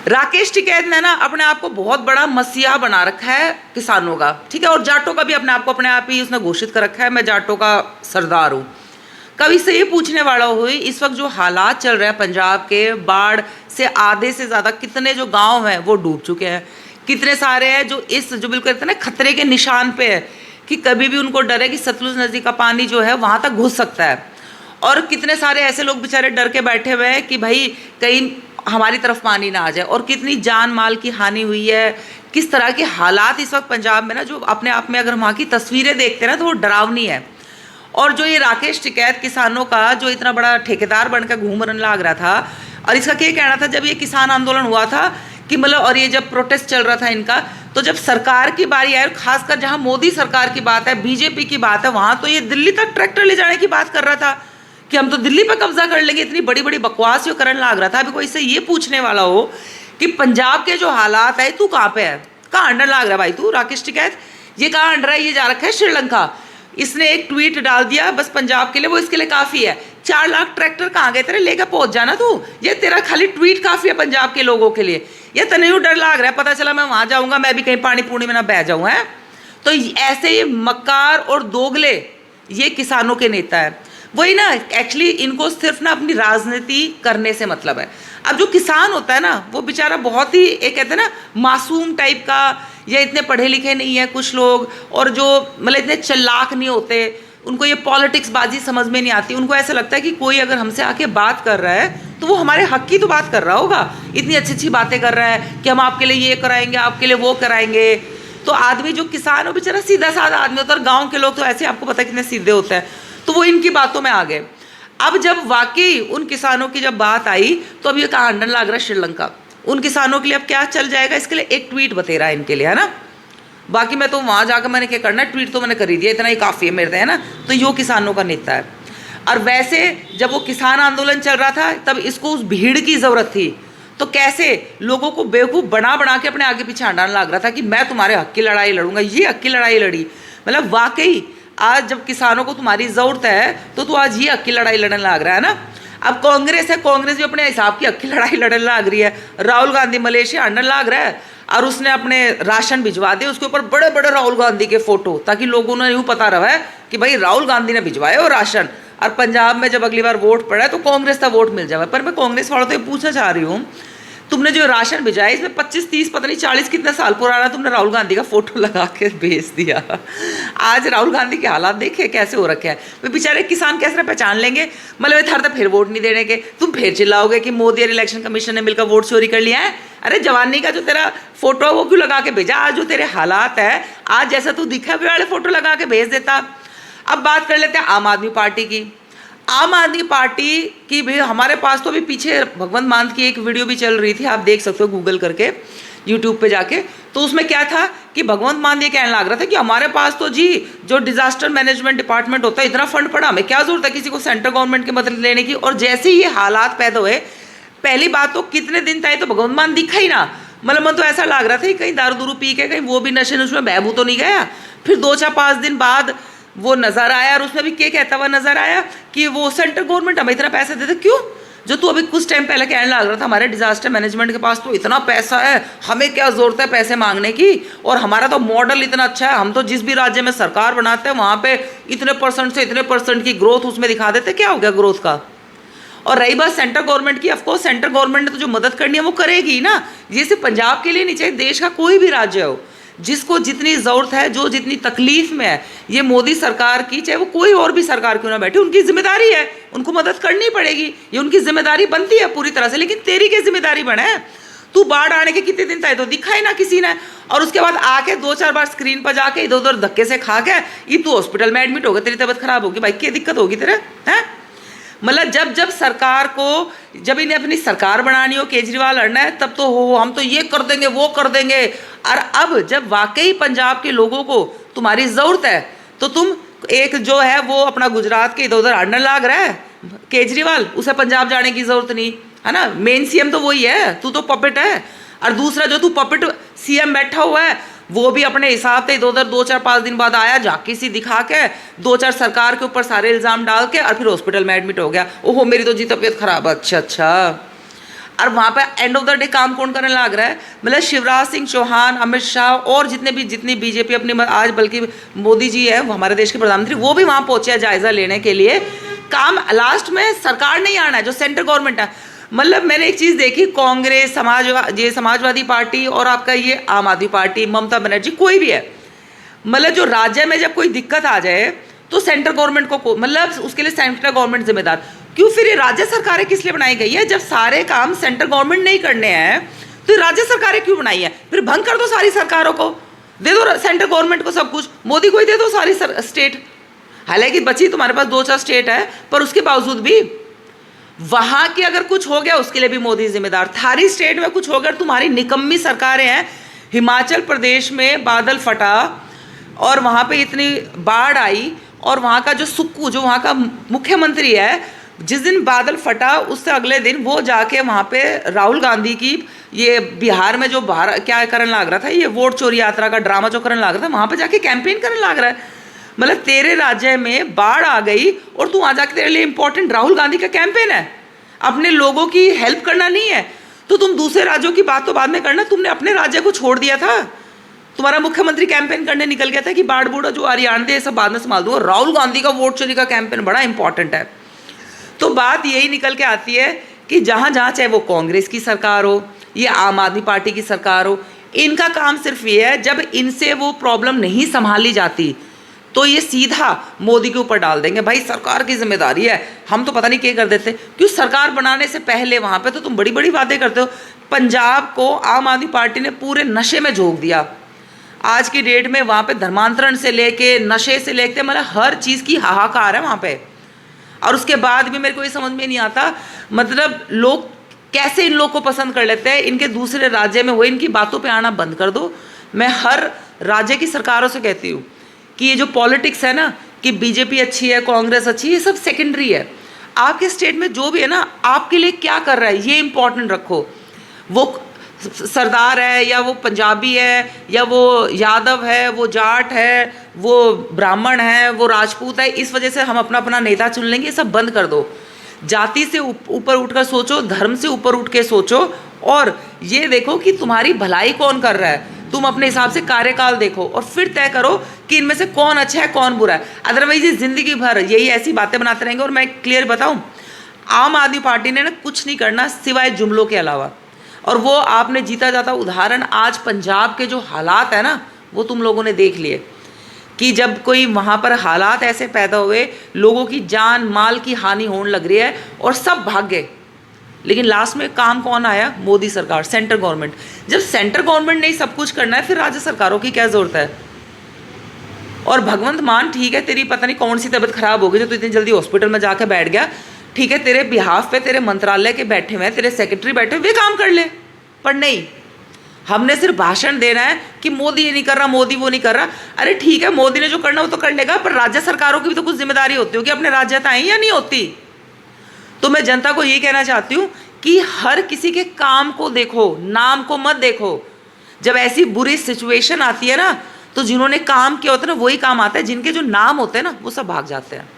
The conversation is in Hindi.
राकेश टिकैत ने ना अपने आप को बहुत बड़ा मसीहा बना रखा है किसानों का, ठीक है, और जाटों का भी अपने आप ही उसने घोषित कर रखा है, मैं जाटों का सरदार हूँ। कभी से ये पूछने वाला हुई इस वक्त जो हालात चल रहे हैं पंजाब के, बाढ़ से आधे से ज़्यादा कितने जो गांव हैं वो डूब चुके हैं, कितने सारे हैं जो बिल्कुल कहते हैं ना खतरे के निशान पे है कि कभी भी उनको डर है कि सतलुज नदी का पानी जो है वहाँ तक घुस सकता है, और कितने सारे ऐसे लोग बेचारे डर के बैठे हुए हैं कि भाई कहीं हमारी तरफ पानी ना आ जाए, और कितनी जान माल की हानि हुई है, किस तरह के हालात इस वक्त पंजाब में ना, जो अपने आप में अगर वहाँ की तस्वीरें देखते हैं ना तो वो डरावनी है। और जो ये राकेश टिकैत किसानों का जो इतना बड़ा ठेकेदार बनकर घूमने लग रहा था, और इसका क्या कहना था जब ये किसान आंदोलन हुआ था कि मतलब, और ये जब प्रोटेस्ट चल रहा था इनका, तो जब सरकार की बारी आई, खासकर जहाँ मोदी सरकार की बात है, बीजेपी की बात है, वहाँ तो ये दिल्ली तक ट्रैक्टर ले जाने की बात कर रहा था कि हम तो दिल्ली पर कब्जा कर लेंगे, इतनी बड़ी बड़ी बकवास जो करने लग रहा था। अभी कोई से ये पूछने वाला हो कि पंजाब के जो हालात है, तू कहाँ पे है, कहाँ अंडर लग रहा है भाई तू राकेश टिकैत, ये कहाँ अंडर है, ये जा रखा है श्रीलंका। इसने एक ट्वीट डाल दिया बस पंजाब के लिए, वो इसके लिए काफ़ी है। 4 लाख ट्रैक्टर कहाँ गए तेरे, लेकर पहुंच जाना तू, ये तेरा खाली ट्वीट काफ़ी है पंजाब के लोगों के लिए। ये तने यूँ डर लग रहा है, पता चला मैं वहाँ जाऊँगा मैं भी कहीं पानी पूनी में ना बह जाऊँ, है। तो ऐसे ये मक्कार और दोगले ये किसानों के नेता है। वही ना, एक्चुअली इनको सिर्फ ना अपनी राजनीति करने से मतलब है। अब जो किसान होता है ना वो बेचारा बहुत ही एक कहते हैं ना मासूम टाइप का, या इतने पढ़े लिखे नहीं है कुछ लोग, और जो मतलब इतने चालाक नहीं होते, उनको ये पॉलिटिक्स बाजी समझ में नहीं आती। उनको ऐसा लगता है कि कोई अगर हमसे आके बात कर रहा है तो वो हमारे हक की तो बात कर रहा होगा, इतनी अच्छी अच्छी बातें कर रहा है कि हम आपके लिए ये कराएंगे, आपके लिए वो कराएंगे। तो आदमी जो किसान हो बेचारा सीधा साधा आदमी होता है, और गाँव के लोग तो ऐसे आपको पता है कितने सीधे होते हैं, तो वो इनकी बातों में आ गए। अब जब वाकई उन किसानों की जब बात आई तो अब ये कहाँ अंडन लग रहा है श्रीलंका, उन किसानों के लिए अब क्या चल जाएगा, इसके लिए एक ट्वीट बतेरा है इनके लिए, है ना। बाकी मैं तो वहाँ जाकर मैंने क्या करना है, ट्वीट तो मैंने कर ही दिया, इतना ही काफ़ी है मेरे, है ना। तो यो किसानों का नेता है। और वैसे जब वो किसान आंदोलन चल रहा था तब इसको उस भीड़ की ज़रूरत थी, तो कैसे लोगों को बेवकूफ़ बना बना के अपने आगे पीछे हटाने लग रहा था कि मैं तुम्हारे हक की लड़ाई लड़ूंगा, ये हक की लड़ाई लड़ी। मतलब वाकई आज जब किसानों को तुम्हारी ज़रूरत है तो तू आज ये हक की लड़ाई लड़ने लग रहा है ना। अब कांग्रेस है, कांग्रेस भी अपने हिसाब की हक की लड़ाई लड़ने लग रही है। राहुल गांधी मलेशिया अंडर लग रहा है और उसने अपने राशन भिजवा दिए, उसके ऊपर बड़े बड़े राहुल गांधी के फोटो, ताकि लोगों ने यूँ पता रहा है कि भाई राहुल गांधी ने भिजवाए वो राशन। और पंजाब में जब अगली बार वोट पड़ा है तो कांग्रेस का वोट मिल जाए। पर मैं कांग्रेस वालों से पूछना चाह रही हूँ, तुमने जो राशन भिजाया इसमें 25, 30, पता नहीं 40 कितने साल पुराना तुमने राहुल गांधी का फोटो लगा के भेज दिया। आज राहुल गांधी के हालात देखे कैसे हो रखे हैं। वे बेचारे किसान कैसे पहचान लेंगे, मतलब हर फिर वोट नहीं देने के, तुम फिर चिल्लाओगे कि मोदी और इलेक्शन कमीशन ने मिलकर वोट चोरी कर लिया है। अरे जवानी का जो तेरा फोटो है वो क्यों लगा के भेजा, आज जो तेरे हालात है, आज जैसा तू दिखा वे वाले फोटो लगा के भेज देता। अब बात कर लेते हैं आम आदमी पार्टी की। आम आदमी पार्टी की भी हमारे पास तो अभी पीछे भगवंत मान की एक वीडियो भी चल रही थी, आप देख सकते हो गूगल करके, यूट्यूब पे जाके। तो उसमें क्या था कि भगवंत मान ये कहने लग रहा था कि हमारे पास तो जी जो डिजास्टर मैनेजमेंट डिपार्टमेंट होता है इतना फंड पड़ा, हमें क्या जरूरत है किसी को सेंट्रल गवर्नमेंट की मदद लेने की। और जैसे ही ये हालात पैदा हुए, पहली बात तो कितने दिन तक तो भगवंत मान दिखा ही ना, मतलब मन तो ऐसा लग रहा था कि कहीं दारू दूरू पी के कहीं वो भी नशे उसमें बहबू तो नहीं गया। फिर 2-4-5 दिन बाद वो नज़र आया, और उसमें भी क्या कहता हुआ नज़र आया कि वो सेंट्रल गवर्नमेंट हमें इतना पैसा देते। क्यों, जो तू अभी कुछ टाइम पहले कहने लग रहा था हमारे डिजास्टर मैनेजमेंट के पास तो इतना पैसा है, हमें क्या ज़रूरत है पैसे मांगने की, और हमारा तो मॉडल इतना अच्छा है, हम तो जिस भी राज्य में सरकार बनाते हैं वहाँ पे इतने परसेंट से इतने परसेंट की ग्रोथ उसमें दिखा देते। क्या हो गया ग्रोथ का। और रही बात सेंट्रल गवर्नमेंट की, ऑफकोर्स सेंट्रल गवर्नमेंट ने तो जो मदद करनी है वो करेगी ना। ये सिर्फ पंजाब के लिए नहीं, चाहिए देश का कोई भी राज्य हो, जिसको जितनी ज़रूरत है, जो जितनी तकलीफ में है, ये मोदी सरकार की, चाहे वो कोई और भी सरकार क्यों ना बैठे, उनकी जिम्मेदारी है, उनको मदद करनी पड़ेगी, ये उनकी जिम्मेदारी बनती है पूरी तरह से। लेकिन तेरी क्या जिम्मेदारी बने, तू बाढ़ आने के कितने दिन तक तो दिखा ही ना किसी ने, और उसके बाद आके 2-4 बार स्क्रीन पर जाके इधर उधर धक्के से खा के ये तू हॉस्पिटल में एडमिट होगा, तेरी तबीयत खराब होगी, भाई क्या दिक्कत होगी तेरे, हैं। मतलब जब सरकार को, जब इन्हें अपनी सरकार बनानी हो, केजरीवाल लड़ना है, तब तो हो हम तो ये कर देंगे वो कर देंगे। और अब जब वाकई पंजाब के लोगों को तुम्हारी ज़रूरत है तो तुम एक जो है वो अपना गुजरात के इधर उधर अड़ने लग रहा है केजरीवाल, उसे पंजाब जाने की ज़रूरत नहीं है ना। मेन सीएम तो वही है, तू तो पपेट है। और दूसरा जो तू पपेट सीएम बैठा हुआ है वो भी अपने हिसाब से इधर उधर 2-4-5 दिन बाद आया, झांकी सी दिखा के 2-4 सरकार के ऊपर सारे इल्ज़ाम डाल के और फिर हॉस्पिटल में एडमिट हो गया। ओहो मेरी तो जी तबीयत खराब है। अच्छा। और वहाँ पे एंड ऑफ द डे काम कौन करने लग रहा है? मतलब शिवराज सिंह चौहान, अमित शाह और जितनी बीजेपी अपनी, आज बल्कि मोदी जी है वो हमारे देश के प्रधानमंत्री, वो भी वहाँ पहुँचे हैं जायजा लेने के लिए। काम लास्ट में सरकार नहीं आना है, जो सेंट्रल गवर्नमेंट है। मतलब मैंने एक चीज़ देखी, कांग्रेस, समाजवादी पार्टी और आपका ये आम आदमी पार्टी, ममता बनर्जी, कोई भी है, मतलब जो राज्य में जब कोई दिक्कत आ जाए तो सेंट्रल गवर्नमेंट को, मतलब उसके लिए सेंट्रल गवर्नमेंट जिम्मेदार। क्यों? फिर ये राज्य सरकारें किस लिए बनाई गई है? जब सारे काम सेंट्रल गवर्नमेंट नहीं करने हैं तो राज्य सरकारें क्यों बनाई है? फिर भंग कर दो सारी सरकारों को, दे दो सेंट्रल गवर्नमेंट को सब कुछ, मोदी को ही दे दो सारी स्टेट। हालांकि बची तुम्हारे पास 2-4 स्टेट है, पर उसके बावजूद भी वहां के अगर कुछ हो गया उसके लिए भी मोदी जिम्मेदार। थारी स्टेट में कुछ हो गया, तुम्हारी निकम्मी सरकारें हैं। हिमाचल प्रदेश में बादल फटा और वहां पे इतनी बाढ़ आई, और वहां का जो सुक्कू, जो वहां का मुख्यमंत्री है, जिस दिन बादल फटा उससे अगले दिन वो जाके वहां पे राहुल गांधी की ये बिहार में जो बाहर क्या करने लग रहा था, ये वोट चोरी यात्रा का ड्रामा जो करने लग रहा था, वहां पे जाके कैंपेन करने लग रहा है। मतलब तेरे राज्य में बाढ़ आ गई और तू वहां जाके, तेरे लिए इंपॉर्टेंट राहुल गांधी का कैंपेन है, अपने लोगों की हेल्प करना नहीं है, तो तुम दूसरे राज्यों की बात तो बाद में करना। तुमने अपने राज्य को छोड़ दिया था, तुम्हारा मुख्यमंत्री कैंपेन करने निकल गया था कि बाढ़ बूढ़ा जो हरियाणा दे सब बाद में संभाल दूंगा। राहुल गांधी का वोट चोरी का कैंपेन बड़ा इंपॉर्टेंट है। तो बात यही निकल के आती है कि जहां जहां चाहे वो कांग्रेस की सरकार हो या आम आदमी पार्टी की सरकार हो, इनका काम सिर्फ ये है, जब इनसे वो प्रॉब्लम नहीं संभाली जाती तो ये सीधा मोदी के ऊपर डाल देंगे, भाई सरकार की जिम्मेदारी है, हम तो पता नहीं क्या कर देते। क्यों? सरकार बनाने से पहले वहां पे तो तुम बड़ी बड़ी बातें करते हो। पंजाब को आम आदमी पार्टी ने पूरे नशे में झोंक दिया। आज की डेट में वहां पे धर्मांतरण से लेके नशे से लेके, मतलब हर चीज की हाहाकार है वहां पे। और उसके बाद भी मेरे को ये समझ में नहीं आता, मतलब लोग कैसे इन लोग को पसंद कर लेते हैं। इनके दूसरे राज्य में वो, इनकी बातों पे आना बंद कर दो। मैं हर राज्य की सरकारों से कहती हूँ कि ये जो पॉलिटिक्स है ना, कि बीजेपी अच्छी है, कांग्रेस अच्छी है, ये सब सेकेंडरी है। आपके स्टेट में जो भी है ना, आपके लिए क्या कर रहा है ये इंपॉर्टेंट रखो। वो सरदार है या वो पंजाबी है या वो यादव है, वो जाट है, वो ब्राह्मण है, वो राजपूत है, इस वजह से हम अपना अपना नेता चुन लेंगे, ये सब बंद कर दो। जाति से ऊपर उठकर सोचो, धर्म से ऊपर उठ के सोचो, और ये देखो कि तुम्हारी भलाई कौन कर रहा है। तुम अपने हिसाब से कार्यकाल देखो और फिर तय करो कि इनमें से कौन अच्छा है कौन बुरा है। अदरवाइज ये जिंदगी भर यही ऐसी बातें बनाते रहेंगे। और मैं क्लियर बताऊं, आम आदमी पार्टी ने ना कुछ नहीं करना सिवाय जुमलों के अलावा। और वो आपने जीता जाता उदाहरण आज पंजाब के जो हालात है ना, वो तुम लोगों ने देख लिए कि जब कोई वहाँ पर हालात ऐसे पैदा हुए, लोगों की जान माल की हानि होने लग रही है और सब भाग गए, लेकिन लास्ट में काम कौन आया? मोदी सरकार, सेंट्रल गवर्नमेंट। जब सेंट्रल गवर्नमेंट ने सब कुछ करना है, फिर राज्य सरकारों की क्या जरूरत है? और भगवंत मान, ठीक है तेरी पता नहीं कौन सी तबीयत खराब हो गई जो तू इतनी जल्दी हॉस्पिटल में जाके बैठ गया, ठीक है तेरे बिहाफ पे तेरे मंत्रालय के बैठे हुए हैं, तेरे सेक्रेटरी बैठे हुए, वे काम कर ले। पर नहीं, हमने सिर्फ भाषण देना है कि मोदी ये नहीं कर रहा, मोदी वो नहीं कर रहा। अरे ठीक है, मोदी ने जो करना वो तो कर लेगा, पर राज्य सरकारों की भी तो कुछ जिम्मेदारी होती होगी, अपने राज्य तक या नहीं होती? तो मैं जनता को ये कहना चाहती हूँ कि हर किसी के काम को देखो, नाम को मत देखो। जब ऐसी बुरी सिचुएशन आती है ना, तो जिन्होंने काम किया होता है ना, वही काम आता है, जिनके जो नाम होते हैं ना, वो सब भाग जाते हैं।